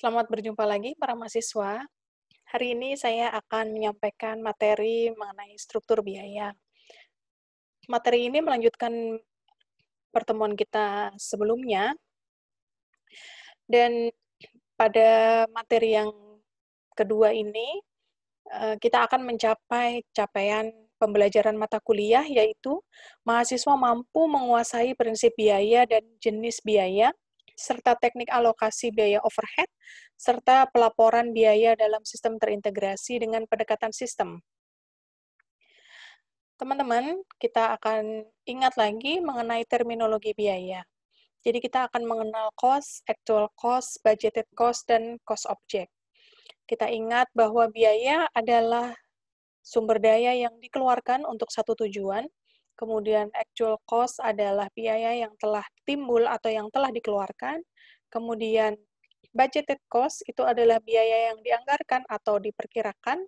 Selamat berjumpa lagi para mahasiswa. Hari ini saya akan menyampaikan materi mengenai struktur biaya. Materi ini melanjutkan pertemuan kita sebelumnya, dan pada materi yang kedua ini, kita akan mencapai capaian pembelajaran mata kuliah, yaitu mahasiswa mampu menguasai prinsip biaya dan jenis biaya, serta teknik alokasi biaya overhead, serta pelaporan biaya dalam sistem terintegrasi dengan pendekatan sistem. Teman-teman, kita akan ingat lagi mengenai terminologi biaya. Jadi kita akan mengenal cost, actual cost, budgeted cost, dan cost object. Kita ingat bahwa biaya adalah sumber daya yang dikeluarkan untuk satu tujuan, kemudian actual cost adalah biaya yang telah timbul atau yang telah dikeluarkan, kemudian budgeted cost itu adalah biaya yang dianggarkan atau diperkirakan,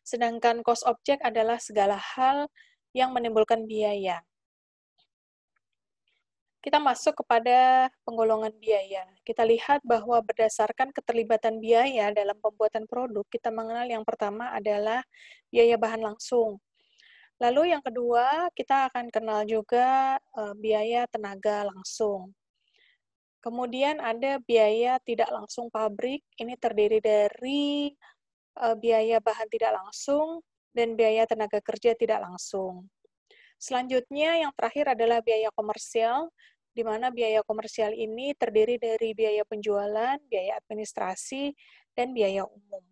sedangkan cost object adalah segala hal yang menimbulkan biaya. Kita masuk kepada penggolongan biaya. Kita lihat bahwa berdasarkan keterlibatan biaya dalam pembuatan produk, kita mengenal yang pertama adalah biaya bahan langsung. Lalu yang kedua, kita akan kenal juga biaya tenaga langsung. Kemudian ada biaya tidak langsung pabrik, ini terdiri dari biaya bahan tidak langsung dan biaya tenaga kerja tidak langsung. Selanjutnya, yang terakhir adalah biaya komersial, di mana biaya komersial ini terdiri dari biaya penjualan, biaya administrasi, dan biaya umum.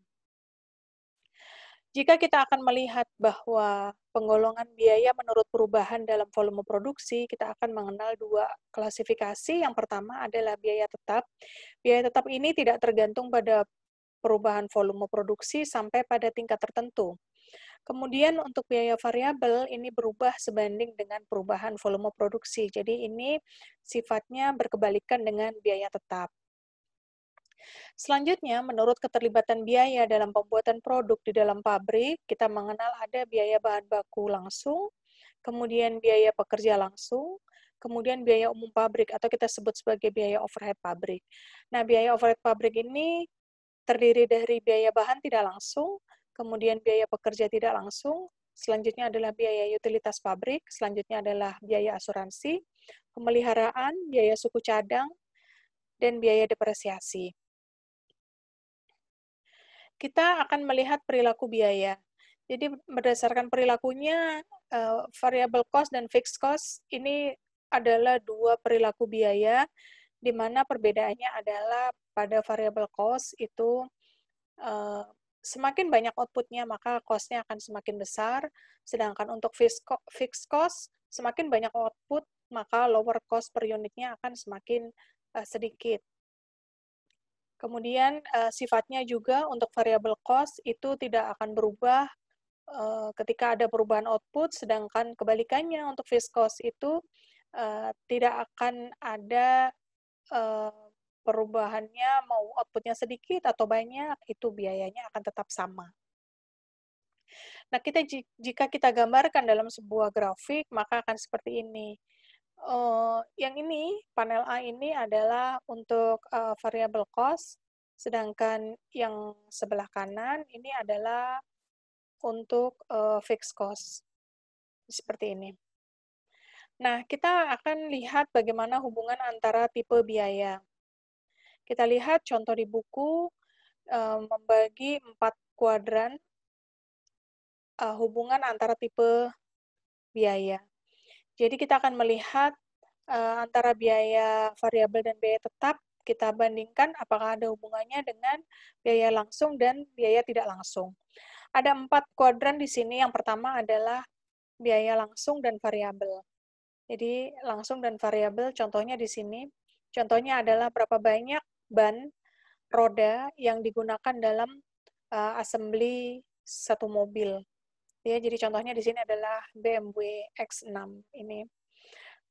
Jika kita akan melihat bahwa penggolongan biaya menurut perubahan dalam volume produksi, kita akan mengenal dua klasifikasi. Yang pertama adalah biaya tetap. Biaya tetap ini tidak tergantung pada perubahan volume produksi sampai pada tingkat tertentu. Kemudian untuk biaya variabel ini berubah sebanding dengan perubahan volume produksi. Jadi ini sifatnya berkebalikan dengan biaya tetap. Selanjutnya, menurut keterlibatan biaya dalam pembuatan produk di dalam pabrik, kita mengenal ada biaya bahan baku langsung, kemudian biaya pekerja langsung, kemudian biaya umum pabrik atau kita sebut sebagai biaya overhead pabrik. Nah, biaya overhead pabrik ini terdiri dari biaya bahan tidak langsung, kemudian biaya pekerja tidak langsung, selanjutnya adalah biaya utilitas pabrik, selanjutnya adalah biaya asuransi, pemeliharaan, biaya suku cadang, dan biaya depresiasi. Kita akan melihat perilaku biaya. Jadi berdasarkan perilakunya, variable cost dan fixed cost ini adalah dua perilaku biaya, di mana perbedaannya adalah pada variable cost itu semakin banyak output-nya, maka cost-nya akan semakin besar, sedangkan untuk fixed cost, semakin banyak output, maka lower cost per unitnya akan semakin sedikit. Kemudian sifatnya juga untuk variable cost itu tidak akan berubah ketika ada perubahan output, sedangkan kebalikannya untuk fixed cost itu tidak akan ada perubahannya, mau outputnya sedikit atau banyak, itu biayanya akan tetap sama. Nah, jika kita gambarkan dalam sebuah grafik, maka akan seperti ini. Yang ini, panel A ini adalah untuk variable cost, sedangkan yang sebelah kanan ini adalah untuk fixed cost. Seperti ini. Nah, kita akan lihat bagaimana hubungan antara tipe biaya. Kita lihat contoh di buku membagi 4 kuadran hubungan antara tipe biaya. Jadi kita akan melihat antara biaya variabel dan biaya tetap, kita bandingkan apakah ada hubungannya dengan biaya langsung dan biaya tidak langsung. Ada 4 kuadran di sini. Yang pertama adalah biaya langsung dan variabel. Jadi langsung dan variabel contohnya di sini. Contohnya adalah berapa banyak ban roda yang digunakan dalam assembly satu mobil. Ya, jadi contohnya di sini adalah BMW X6 ini.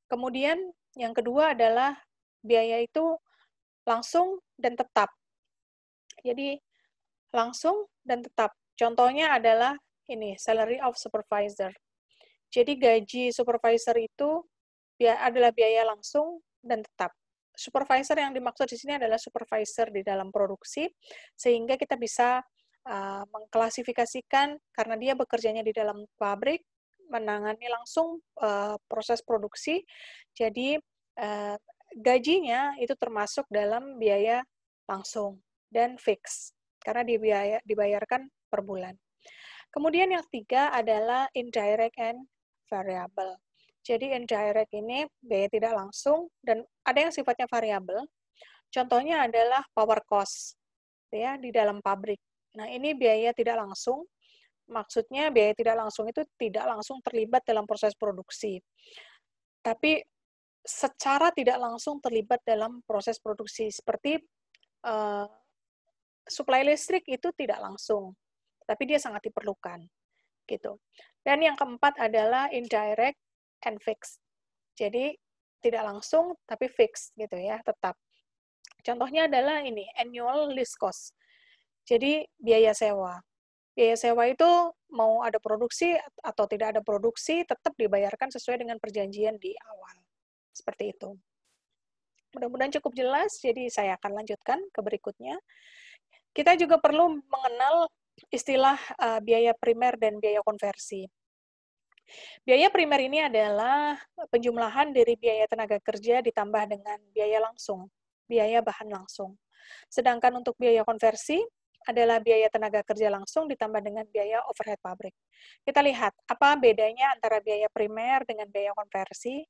Kemudian yang kedua adalah biaya itu langsung dan tetap. Jadi langsung dan tetap. Contohnya adalah ini, salary of supervisor. Jadi gaji supervisor itu adalah biaya langsung dan tetap. Supervisor yang dimaksud di sini adalah supervisor di dalam produksi, sehingga kita bisa mengklasifikasikan karena dia bekerjanya di dalam pabrik, menangani langsung proses produksi, jadi gajinya itu termasuk dalam biaya langsung dan fix, karena dibayarkan per bulan. Kemudian yang ketiga adalah indirect and variable. Jadi indirect ini biaya tidak langsung dan ada yang sifatnya variabel. Contohnya adalah power cost ya di dalam pabrik. Nah, ini biaya tidak langsung. Maksudnya biaya tidak langsung itu tidak langsung terlibat dalam proses produksi. Tapi secara tidak langsung terlibat dalam proses produksi seperti suplai listrik itu tidak langsung, tapi dia sangat diperlukan gitu. Dan yang keempat adalah indirect and fixed. Jadi tidak langsung tapi fixed gitu ya, tetap. Contohnya adalah ini, annual lease cost. Jadi biaya sewa. Biaya sewa itu mau ada produksi atau tidak ada produksi tetap dibayarkan sesuai dengan perjanjian di awal. Seperti itu. Mudah-mudahan cukup jelas, jadi saya akan lanjutkan ke berikutnya. Kita juga perlu mengenal istilah biaya primer dan biaya konversi. Biaya primer ini adalah penjumlahan dari biaya tenaga kerja ditambah dengan biaya langsung, biaya bahan langsung. Sedangkan untuk biaya konversi adalah biaya tenaga kerja langsung ditambah dengan biaya overhead pabrik. Kita lihat apa bedanya antara biaya primer dengan biaya konversi.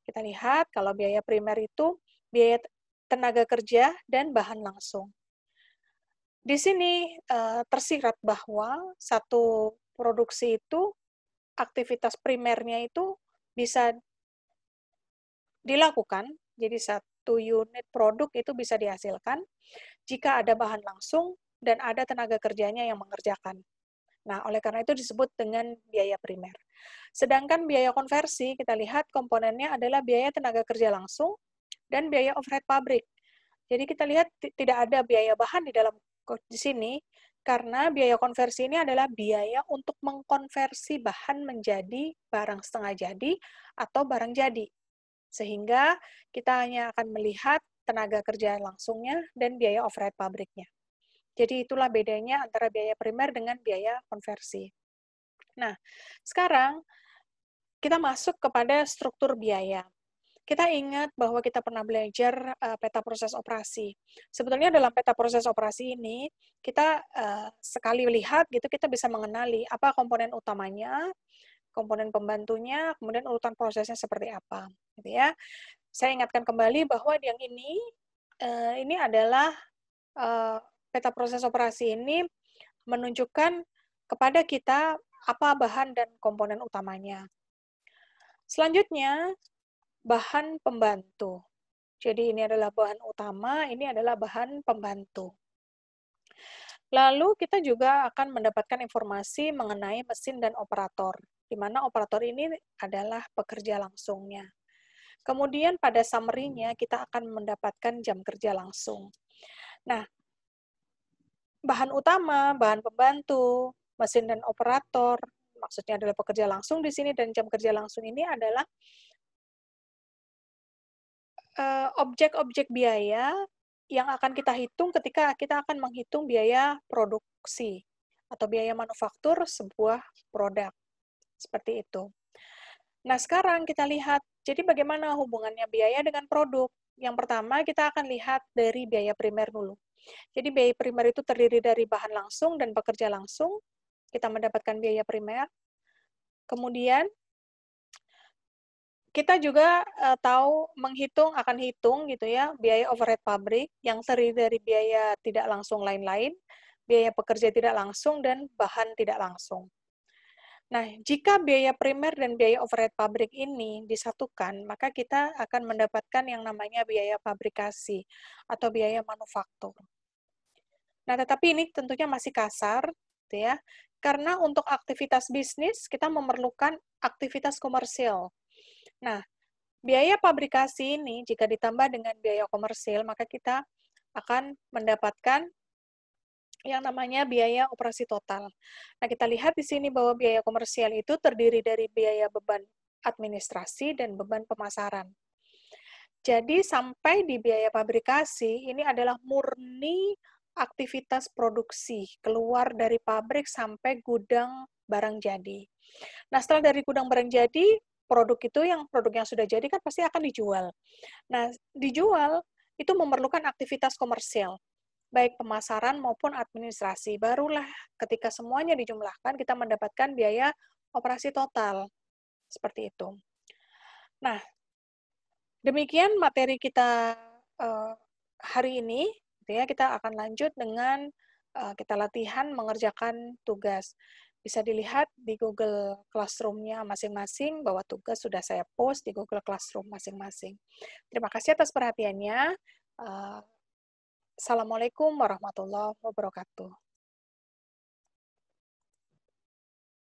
Kita lihat kalau biaya primer itu biaya tenaga kerja dan bahan langsung. Di sini tersirat bahwa satu produksi itu aktivitas primernya itu bisa dilakukan, jadi satu unit produk itu bisa dihasilkan jika ada bahan langsung dan ada tenaga kerjanya yang mengerjakan. Nah, oleh karena itu disebut dengan biaya primer. Sedangkan biaya konversi, kita lihat komponennya adalah biaya tenaga kerja langsung dan biaya overhead pabrik. Jadi kita lihat tidak ada biaya bahan di sini, karena biaya konversi ini adalah biaya untuk mengkonversi bahan menjadi barang setengah jadi atau barang jadi. Sehingga kita hanya akan melihat tenaga kerja langsungnya dan biaya overhead pabriknya. Jadi itulah bedanya antara biaya primer dengan biaya konversi. Nah, sekarang kita masuk kepada struktur biaya. Kita ingat bahwa kita pernah belajar peta proses operasi. Sebetulnya dalam peta proses operasi ini, kita sekali lihat gitu kita bisa mengenali apa komponen utamanya, komponen pembantunya, kemudian urutan prosesnya seperti apa, gitu ya. Saya ingatkan kembali bahwa yang ini adalah peta proses operasi ini menunjukkan kepada kita apa bahan dan komponen utamanya. Selanjutnya, bahan pembantu. Jadi ini adalah bahan utama, ini adalah bahan pembantu. Lalu kita juga akan mendapatkan informasi mengenai mesin dan operator, di mana operator ini adalah pekerja langsungnya. Kemudian pada summary-nya kita akan mendapatkan jam kerja langsung. Nah, bahan utama, bahan pembantu, mesin dan operator, maksudnya adalah pekerja langsung di sini, dan jam kerja langsung ini adalah objek-objek biaya yang akan kita hitung ketika kita akan menghitung biaya produksi atau biaya manufaktur sebuah produk. Seperti itu. Nah, sekarang kita lihat, jadi bagaimana hubungannya biaya dengan produk? Yang pertama, kita akan lihat dari biaya primer dulu. Jadi biaya primer itu terdiri dari bahan langsung dan pekerja langsung. Kita mendapatkan biaya primer. Kemudian, kita juga akan hitung gitu ya, biaya overhead pabrik yang terdiri dari biaya tidak langsung lain-lain, biaya pekerja tidak langsung, dan bahan tidak langsung. Nah, jika biaya primer dan biaya overhead pabrik ini disatukan, maka kita akan mendapatkan yang namanya biaya fabrikasi atau biaya manufaktur. Nah, tetapi ini tentunya masih kasar, gitu ya, karena untuk aktivitas bisnis kita memerlukan aktivitas komersil. Nah, biaya fabrikasi ini jika ditambah dengan biaya komersil, maka kita akan mendapatkan yang namanya biaya operasi total. Nah, kita lihat di sini bahwa biaya komersial itu terdiri dari biaya beban administrasi dan beban pemasaran. Jadi sampai di biaya pabrikasi, ini adalah murni aktivitas produksi, keluar dari pabrik sampai gudang barang jadi. Nah, setelah dari gudang barang jadi, produk yang sudah jadi kan pasti akan dijual. Nah, dijual itu memerlukan aktivitas komersial, baik pemasaran maupun administrasi. Barulah ketika semuanya dijumlahkan, kita mendapatkan biaya operasi total. Seperti itu. Nah, demikian materi kita hari ini. Gitu ya, kita akan lanjut dengan kita latihan mengerjakan tugas. Bisa dilihat di Google Classroom-nya masing-masing bahwa tugas sudah saya post di Google Classroom masing-masing. Terima kasih atas perhatiannya. Assalamualaikum warahmatullahi wabarakatuh.